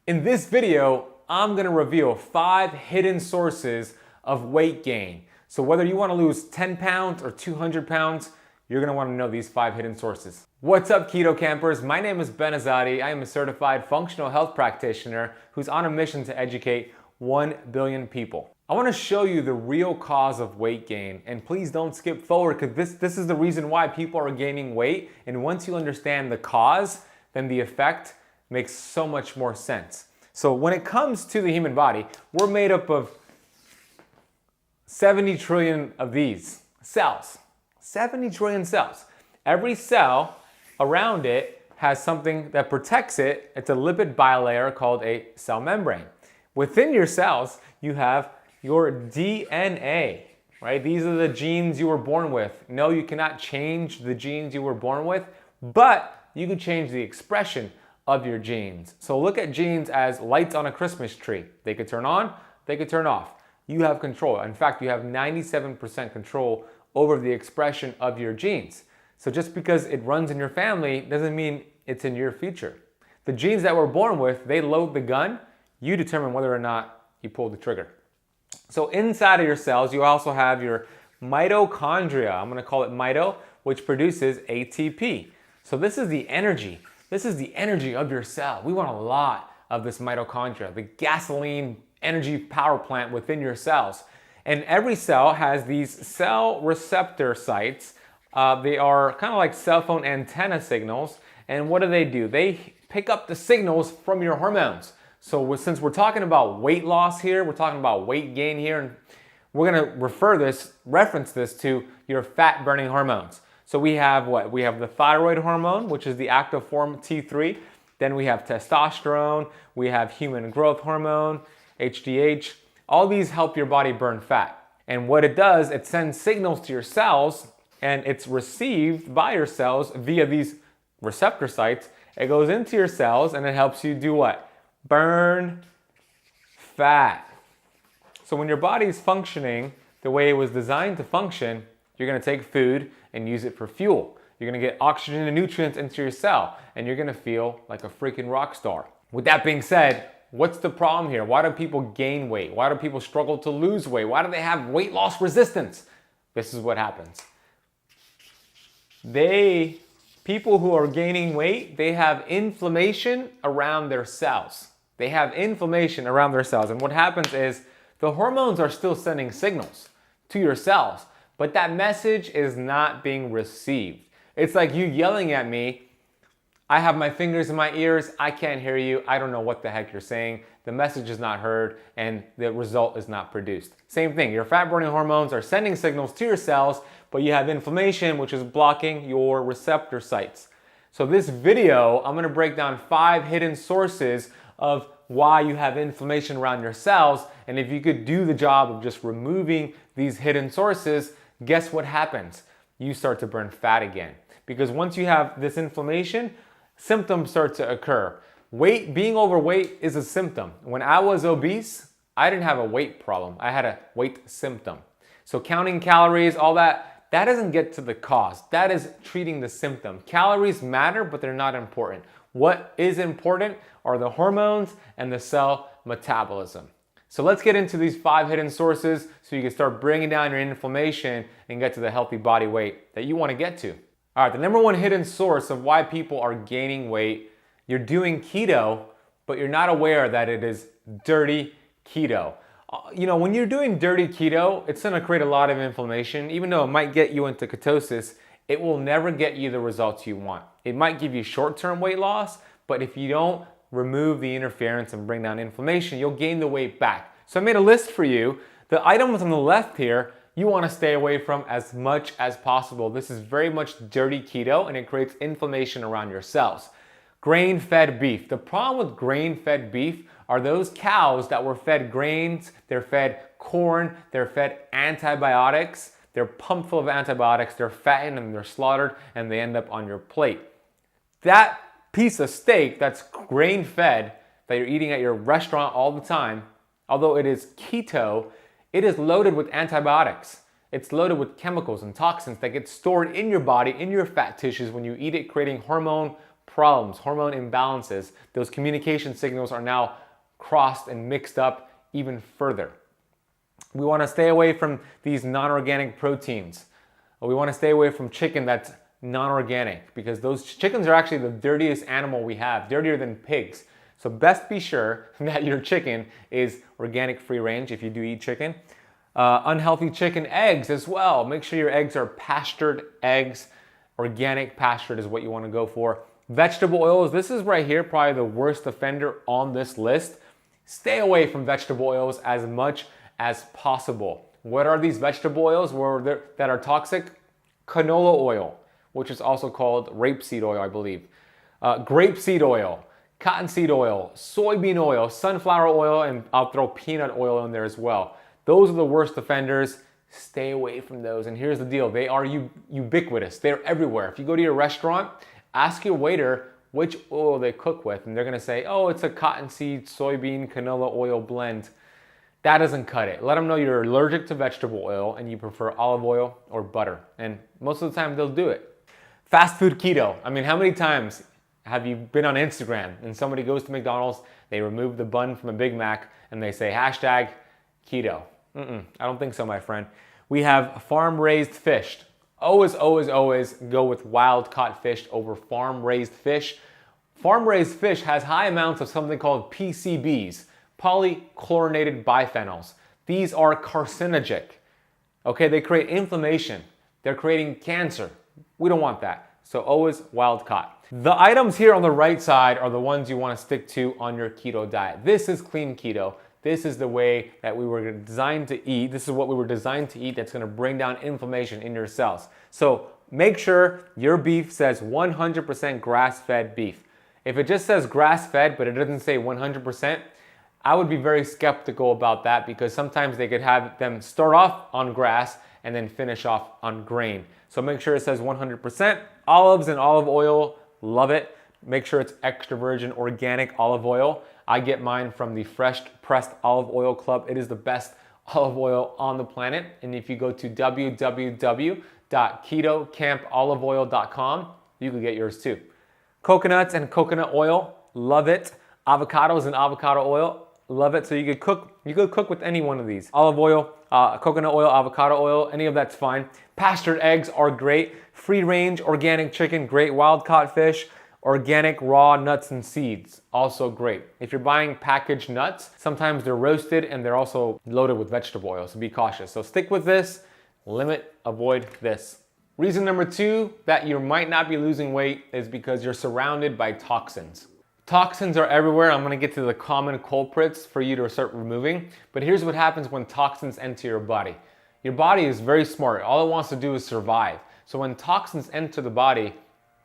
In this video, I'm gonna reveal 5 hidden sources of weight gain. So whether you wanna lose 10 pounds or 200 pounds, you're gonna wanna know these 5 hidden sources. What's up, keto campers? My name is Azadi. I am a certified functional health practitioner who's on a mission to educate 1 billion people. I wanna show you the real cause of weight gain, and please don't skip forward because this is the reason why people are gaining weight. And once you understand the cause, then the effect makes so much more sense. So when it comes to the human body, we're made up of 70 trillion of these cells. 70 trillion cells. Every cell around it has something that protects it. It's a lipid bilayer called a cell membrane. Within your cells, you have your DNA, right? These are the genes you were born with. No, you cannot change the genes you were born with, but you can change the expression of your genes. So look at genes as lights on a Christmas tree. They could turn on, they could turn off. You have control. In fact, you have 97% control over the expression of your genes. So just because it runs in your family doesn't mean it's in your future. The genes that we're born with, they load the gun. You determine whether or not you pull the trigger. So inside of your cells, you also have your mitochondria. I'm gonna call it mito, which produces ATP. So this is the energy. This is the energy of your cell. We want a lot of this mitochondria, the gasoline energy power plant within your cells. And every cell has these cell receptor sites. They are kind of like cell phone antenna signals. And what do? They pick up the signals from your hormones. So since we're talking about weight loss here, we're talking about weight gain here, and we're gonna reference this to your fat burning hormones. So we have what? We have the thyroid hormone, which is the active form T3. Then we have testosterone. We have human growth hormone, HGH. All these help your body burn fat. And what it does, it sends signals to your cells, and it's received by your cells via these receptor sites. It goes into your cells, and it helps you do what? Burn fat. So when your body is functioning the way it was designed to function, you're gonna take food and use it for fuel. You're gonna get oxygen and nutrients into your cell, and you're gonna feel like a freaking rock star. With that being said, what's the problem here? Why do people gain weight? Why do people struggle to lose weight? Why do they have weight loss resistance? This is what happens. People who are gaining weight, they have inflammation around their cells. They have inflammation around their cells, and what happens is the hormones are still sending signals to your cells, but that message is not being received. It's like you yelling at me, I have my fingers in my ears, I can't hear you, I don't know what the heck you're saying, the message is not heard, and the result is not produced. Same thing, your fat burning hormones are sending signals to your cells, but you have inflammation, which is blocking your receptor sites. So this video, I'm gonna break down 5 hidden sources of why you have inflammation around your cells, and if you could do the job of just removing these hidden sources, guess what happens? You start to burn fat again. Because once you have this inflammation, symptoms start to occur. Being overweight is a symptom. When I was obese, I didn't have a weight problem. I had a weight symptom. So counting calories, all that doesn't get to the cause. That is treating the symptom. Calories matter, but they're not important. What is important are the hormones and the cell metabolism. So let's get into these 5 hidden sources so you can start bringing down your inflammation and get to the healthy body weight that you want to get to. All right, the number 1 hidden source of why people are gaining weight, you're doing keto, but you're not aware that it is dirty keto. When you're doing dirty keto, it's gonna create a lot of inflammation. Even though it might get you into ketosis, it will never get you the results you want. It might give you short-term weight loss, but if you don't remove the interference and bring down inflammation, you'll gain the weight back. So I made a list for you. The items on the left here, you wanna stay away from as much as possible. This is very much dirty keto, and it creates inflammation around your cells. Grain-fed beef. The problem with grain-fed beef are those cows that were fed grains, they're fed corn, they're fed antibiotics, they're pumped full of antibiotics, they're fattened and they're slaughtered, and they end up on your plate. That piece of steak that's grain-fed that you're eating at your restaurant all the time, although it is keto, it is loaded with antibiotics. It's loaded with chemicals and toxins that get stored in your body, in your fat tissues when you eat it, creating hormone problems, hormone imbalances. Those communication signals are now crossed and mixed up even further. We want to stay away from these non-organic proteins. We want to stay away from chicken that's non-organic, because those chickens are actually the dirtiest animal we have, dirtier than pigs. So best be sure that your chicken is organic free range if you do eat chicken. Unhealthy chicken eggs as well. Make sure your eggs are pastured eggs. Organic pastured is what you want to go for. Vegetable oils, this is right here probably the worst offender on this list. Stay away from vegetable oils as much as possible. What are these vegetable oils that are toxic? Canola oil, which is also called rapeseed oil, I believe. Grapeseed oil, cottonseed oil, soybean oil, sunflower oil, and I'll throw peanut oil in there as well. Those are the worst offenders. Stay away from those. And here's the deal. They are ubiquitous. They're everywhere. If you go to your restaurant, ask your waiter which oil they cook with, and they're gonna say, oh, it's a cottonseed, soybean, canola oil blend. That doesn't cut it. Let them know you're allergic to vegetable oil and you prefer olive oil or butter. And most of the time they'll do it. Fast food keto. I mean, how many times have you been on Instagram and somebody goes to McDonald's, they remove the bun from a Big Mac and they say hashtag keto? I don't think so, my friend. We have farm-raised fish. Always, always, always go with wild-caught fish over farm-raised fish. Farm-raised fish has high amounts of something called PCBs, polychlorinated biphenyls. These are carcinogenic. Okay, they create inflammation. They're creating cancer. We don't want that. So always wild-caught. The items here on the right side are the ones you want to stick to on your keto diet. This is clean keto. This is the way that we were designed to eat. This is what we were designed to eat that's gonna bring down inflammation in your cells. So make sure your beef says 100% grass-fed beef. If it just says grass-fed, but it doesn't say 100%, I would be very skeptical about that, because sometimes they could have them start off on grass and then finish off on grain. So make sure it says 100%. Olives and olive oil, love it. Make sure it's extra virgin organic olive oil. I get mine from the Fresh Pressed Olive Oil Club. It is the best olive oil on the planet. And if you go to www.ketocampoliveoil.com, you can get yours too. Coconuts and coconut oil, love it. Avocados and avocado oil, love it. So you could cook with any one of these. Olive oil, coconut oil, avocado oil, any of that's fine. Pastured eggs are great. Free range organic chicken, great. Wild caught fish, organic raw nuts and seeds, also great. If you're buying packaged nuts, sometimes they're roasted and they're also loaded with vegetable oil, so be cautious. So stick with this, avoid this. Reason number 2 that you might not be losing weight is because you're surrounded by toxins. Toxins are everywhere. I'm gonna get to the common culprits for you to start removing, but here's what happens when toxins enter your body. Your body is very smart. All it wants to do is survive. So when toxins enter the body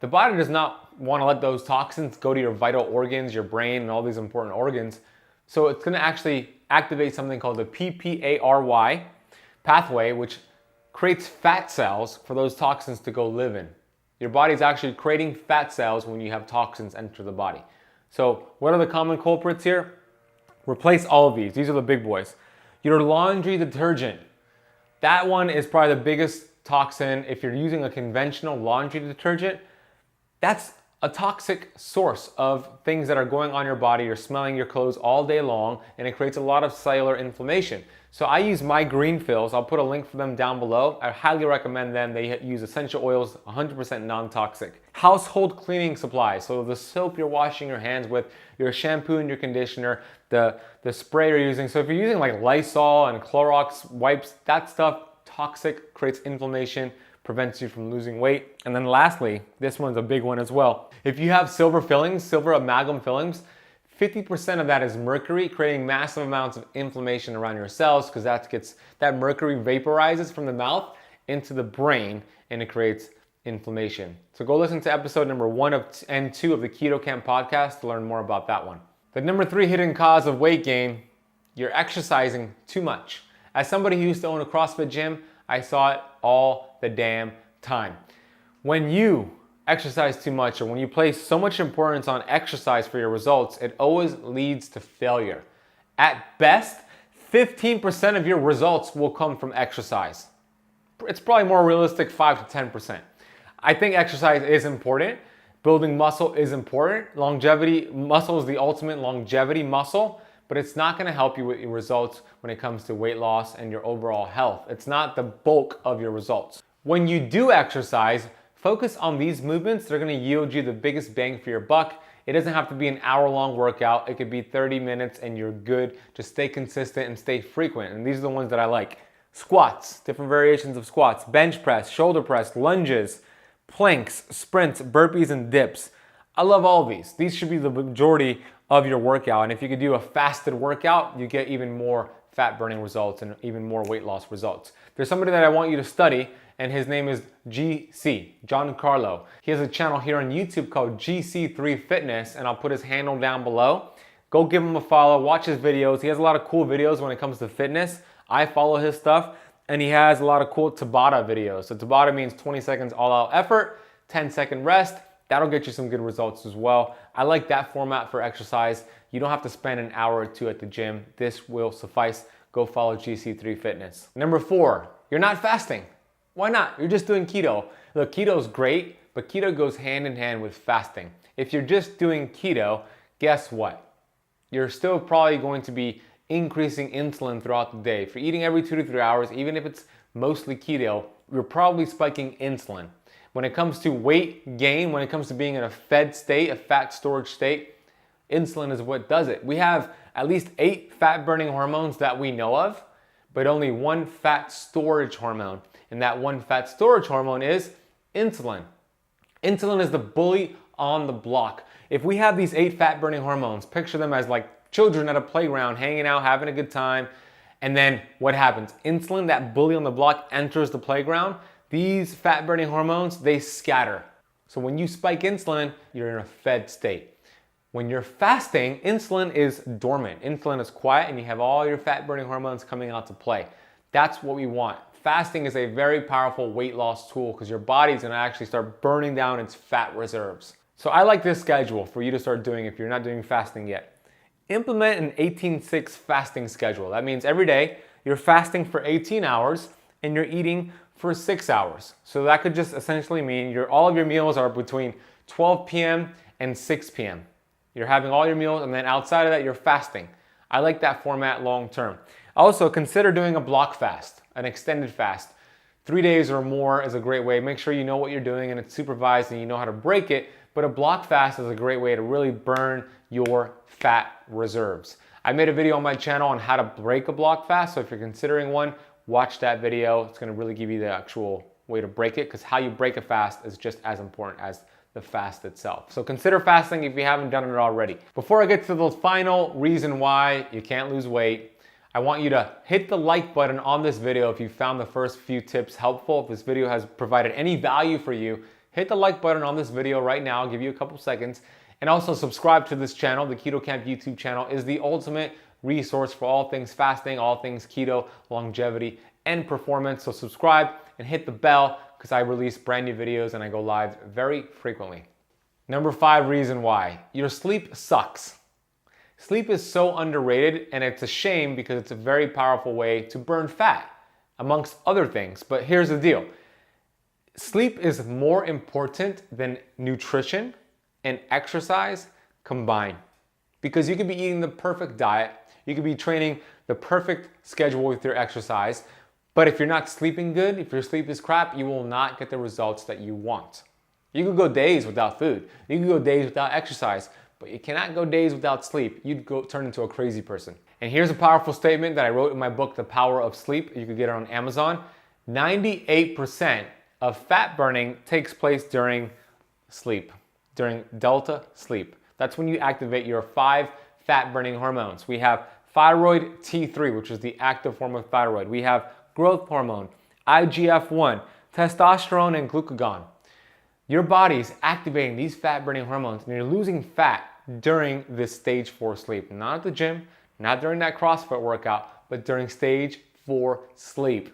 does not want to let those toxins go to your vital organs, your brain, and all these important organs. So it's going to actually activate something called the PPARY pathway, which creates fat cells for those toxins to go live in. Your body's actually creating fat cells when you have toxins enter the body. So what are the common culprits here? Replace all of these. These are the big boys. Your laundry detergent. That one is probably the biggest toxin. If you're using a conventional laundry detergent, that's a toxic source of things that are going on your body. You're smelling your clothes all day long, and it creates a lot of cellular inflammation. So I use my green fills. I'll put a link for them down below. I highly recommend them. They use essential oils, 100% non-toxic. Household cleaning supplies. So the soap you're washing your hands with, your shampoo and your conditioner, the spray you're using. So if you're using like Lysol and Clorox wipes, that stuff, toxic, creates inflammation, prevents you from losing weight. And then lastly, this one's a big one as well. If you have silver fillings, silver amalgam fillings, 50% of that is mercury, creating massive amounts of inflammation around your cells, because that mercury vaporizes from the mouth into the brain and it creates inflammation. So go listen to episode number 1 and 2 of the Keto Camp podcast to learn more about that one. The number 3 hidden cause of weight gain, you're exercising too much. As somebody who used to own a CrossFit gym, I saw it all the damn time. When you exercise too much, or when you place so much importance on exercise for your results, it always leads to failure. At best, 15% of your results will come from exercise. It's probably more realistic, 5 to 10%. I think exercise is important, Building muscle is important. Longevity, muscle is the ultimate longevity muscle, but it's not gonna help you with your results when it comes to weight loss and your overall health. It's not the bulk of your results. When you do exercise, focus on these movements. They're gonna yield you the biggest bang for your buck. It doesn't have to be an hour-long workout. It could be 30 minutes and you're good. Just stay consistent and stay frequent. And these are the ones that I like. Squats, different variations of squats, bench press, shoulder press, lunges, planks, sprints, burpees, and dips. I love all these. These should be the majority of your workout. And if you could do a fasted workout, you get even more fat burning results and even more weight loss results. There's somebody that I want you to study, and his name is GC, John Carlo. He has a channel here on YouTube called GC3 Fitness, and I'll put his handle down below. Go give him a follow, watch his videos. He has a lot of cool videos when it comes to fitness. I follow his stuff, and he has a lot of cool Tabata videos. So Tabata means 20 seconds all-out effort, 10-second rest. That'll get you some good results as well. I like that format for exercise. You don't have to spend an hour or two at the gym. This will suffice. Go follow GC3 Fitness. Number 4, you're not fasting. Why not? You're just doing keto. Look, keto is great, but keto goes hand in hand with fasting. If you're just doing keto, guess what? You're still probably going to be increasing insulin throughout the day. If you're eating every 2 to 3 hours, even if it's mostly keto, you're probably spiking insulin. When it comes to weight gain, when it comes to being in a fed state, a fat storage state, insulin is what does it. We have at least 8 fat burning hormones that we know of, but only 1 fat storage hormone. And that 1 fat storage hormone is insulin. Insulin is the bully on the block. If we have these 8 fat burning hormones, picture them as like children at a playground, hanging out, having a good time. And then what happens? Insulin, that bully on the block, enters the playground. These fat burning hormones, they scatter. So when you spike insulin, you're in a fed state. When you're fasting, insulin is dormant. Insulin is quiet and you have all your fat burning hormones coming out to play. That's what we want. Fasting is a very powerful weight loss tool because your body's gonna actually start burning down its fat reserves. So I like this schedule for you to start doing if you're not doing fasting yet. Implement an 18-6 fasting schedule. That means every day you're fasting for 18 hours and you're eating for 6 hours. So that could just essentially mean all of your meals are between 12 p.m. and 6 p.m. You're having all your meals and then outside of that you're fasting. I like that format long term. Also consider doing a block fast, an extended fast. 3 days or more is a great way. Make sure you know what you're doing and it's supervised and you know how to break it, but a block fast is a great way to really burn your fat reserves. I made a video on my channel on how to break a block fast, so if you're considering one, watch that video. It's gonna really give you the actual way to break it because how you break a fast is just as important as the fast itself. So consider fasting if you haven't done it already. Before I get to the final reason why you can't lose weight, I want you to hit the like button on this video if you found the first few tips helpful. If this video has provided any value for you, hit the like button on this video right now. I'll give you a couple seconds. And also subscribe to this channel. The Keto Camp YouTube channel is the ultimate resource for all things fasting, all things keto, longevity, and performance. So subscribe and hit the bell because I release brand new videos and I go live very frequently. Number 5 reason why. Your sleep sucks. Sleep is so underrated and it's a shame because it's a very powerful way to burn fat, amongst other things. But here's the deal. Sleep is more important than nutrition and exercise combined. Because you could be eating the perfect diet, you could be training the perfect schedule with your exercise, but if you're not sleeping good, if your sleep is crap, you will not get the results that you want. You could go days without food, you could go days without exercise, but you cannot go days without sleep. You'd turn into a crazy person. And here's a powerful statement that I wrote in my book, The Power of Sleep. You could get it on Amazon. 98% of fat burning takes place during sleep, during delta sleep. That's when you activate your 5 fat burning hormones. We have thyroid T3, which is the active form of thyroid. We have growth hormone, IGF-1, testosterone, and glucagon. Your body's activating these fat burning hormones and you're losing fat during this stage 4 sleep. Not at the gym, not during that CrossFit workout, but during stage 4 sleep.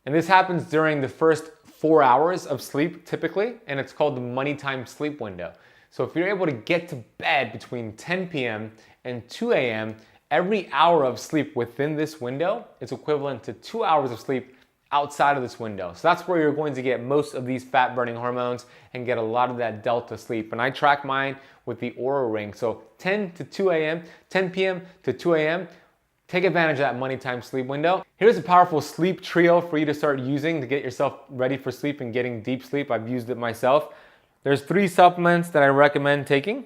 And this happens during the first 4 hours of sleep typically, and it's called the money time sleep window. So if you're able to get to bed between 10 p.m. and 2 a.m., every hour of sleep within this window is equivalent to 2 hours of sleep outside of this window. So that's where you're going to get most of these fat burning hormones and get a lot of that delta sleep. And I track mine with the Oura Ring. So 10 to 2 a.m., 10 p.m. to 2 a.m., take advantage of that money time sleep window. Here's a powerful sleep trio for you to start using to get yourself ready for sleep and getting deep sleep. I've used it myself. There's 3 supplements that I recommend taking.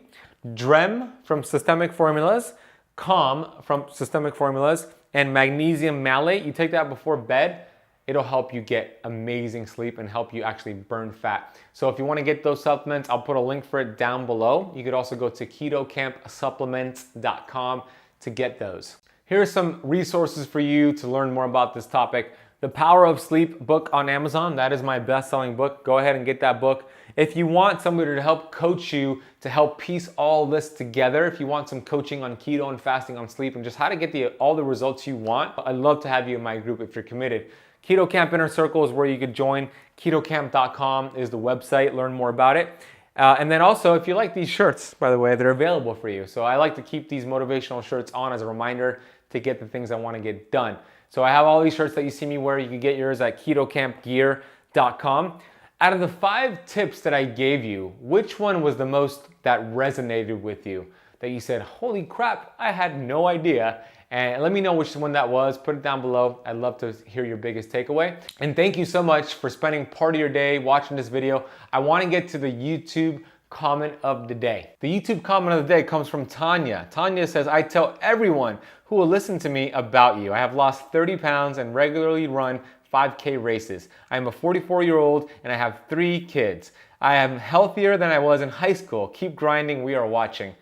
DREM from Systemic Formulas, Calm from Systemic Formulas, and magnesium malate. You take that before bed. It'll help you get amazing sleep and help you actually burn fat. So if you want to get those supplements, I'll put a link for it down below. You could also go to ketocampsupplements.com to get those. Here are some resources for you to learn more about this topic. The Power of Sleep book on Amazon, that is my best-selling book. Go ahead and get that book. If you want somebody to help coach you, to help piece all this together, if you want some coaching on keto and fasting on sleep and just how to get all the results you want, I'd love to have you in my group if you're committed. Keto Camp Inner Circle is where you could join. Ketocamp.com is the website, learn more about it. And then also, if you like these shirts, by the way, they're available for you. So I like to keep these motivational shirts on as a reminder to get the things I want to get done. So I have all these shirts that you see me wear. You can get yours at ketocampgear.com. Out of the 5 tips that I gave you, which one was the most that resonated with you? That you said, holy crap, I had no idea. And let me know which one that was. Put it down below. I'd love to hear your biggest takeaway. And thank you so much for spending part of your day watching this video. I want to get to the YouTube comment of the day. The YouTube comment of the day comes from Tanya. Tanya says, I tell everyone who will listen to me about you. I have lost 30 pounds and regularly run 5K races. I am a 44-year-old and I have 3 kids. I am healthier than I was in high school. Keep grinding, we are watching.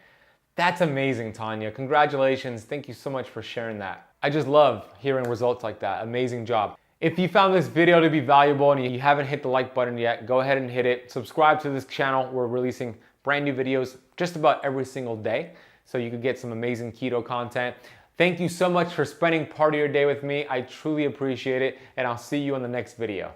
That's amazing, Tanya. Congratulations. Thank you so much for sharing that. I just love hearing results like that. Amazing job. If you found this video to be valuable and you haven't hit the like button yet, go ahead and hit it. Subscribe to this channel. We're releasing brand new videos just about every single day, so you can get some amazing keto content. Thank you so much for spending part of your day with me. I truly appreciate it, and I'll see you in the next video.